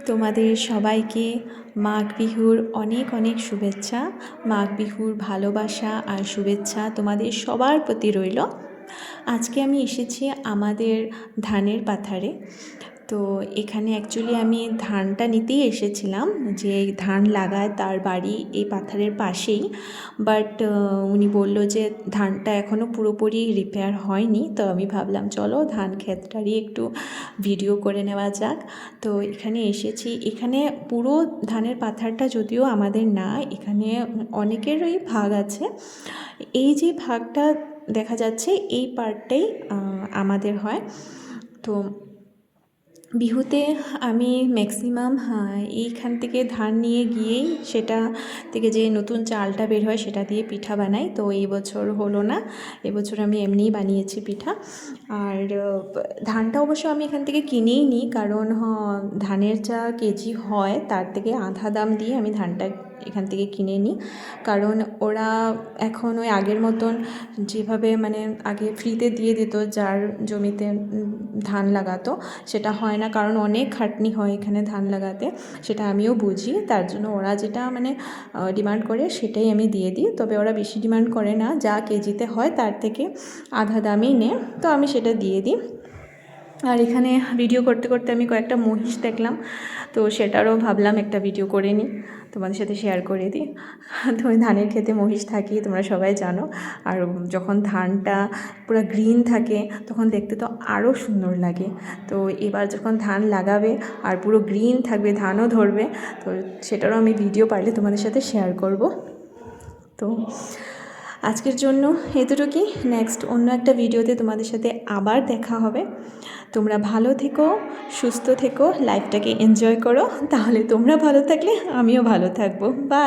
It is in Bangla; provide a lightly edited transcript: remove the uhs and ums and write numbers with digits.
তোমাদের সবাইকে মাঘ বিহুর অনেক অনেক শুভেচ্ছা। মাঘ বিহুর ভালোবাসা আর শুভেচ্ছা তোমাদের সবার প্রতি রইল। আজকে আমি এসেছি আমাদের ধানের পাথারে। তো এখানে অ্যাকচুয়ালি আমি ধানটা নিতেই এসেছিলাম, যে ধান লাগায় তার বাড়ি এই পাথারের পাশেই। বাট উনি বলল যে ধানটা এখনও পুরোপুরি রিপেয়ার হয়নি। তো আমি ভাবলাম চলো ধান ক্ষেতটারই একটু ভিডিও করে নেওয়া যাক। তো এখানে এসেছি। এখানে পুরো ধানের পাথারটা যদিও আমাদের না, এখানে অনেকেরই ভাগ আছে। এই যে ভাগটা দেখা যাচ্ছে এই পার্টটাই আমাদের হয়। তো বিহুতে আমি ম্যাক্সিমাম এইখান থেকে ধান নিয়ে গিয়েই সেটা থেকে যে নতুন চালটা বের হয় সেটা দিয়ে পিঠা বানাই। তো এই বছর হলো না, এবছর আমি এমনিই বানিয়েছি পিঠা। আর ধানটা অবশ্য আমি এখান থেকে কিনেই নিই, কারণ ধানের যা কেজি হয় তার থেকে আধা দাম দিয়ে আমি ধানটা এখান থেকে কিনে নিই। কারণ ওরা এখন ওই আগের মতন যেভাবে মানে আগে ফ্রিতে দিয়ে দিত যার জমিতে ধান লাগাতো, সেটা হয় না। কারণ অনেক খাটনি হয় এখানে ধান লাগাতে, সেটা আমিও বুঝি। তার জন্য ওরা যেটা মানে ডিমান্ড করে সেটাই আমি দিয়ে দিই। তবে ওরা বেশি ডিমান্ড করে না, যা কেজিতে হয় তার থেকে আধা দামেই নেয়, তো আমি সেটা দিয়ে দিই। আর এখানে ভিডিও করতে করতে আমি কয়েকটা মহিষ দেখলাম, তো সেটারও ভাবলাম একটা ভিডিও করে নিই, তোমাদের সাথে শেয়ার করে দিই। তো ধানের ক্ষেতে মহিষ থাকি তোমরা সবাই জানো। আর যখন ধানটা পুরো গ্রিন থাকে তখন দেখতে তো আরও সুন্দর লাগে। তো এবার যখন ধান লাগাবে আর পুরো গ্রিন থাকবে, ধানও ধরবে, তো সেটারও আমি ভিডিও পারলে তোমাদের সাথে শেয়ার করব। তো আজকের জন্য এতটুকুই। নেক্সট অন্য একটা ভিডিওতে তোমাদের সাথে আবার দেখা হবে। তোমরা ভালো থেকো, সুস্থ থেকো, লাইফটাকে এনজয় করো, তাহলে তোমরা ভালো থাকলে আমিও ভালো থাকবো। বাই।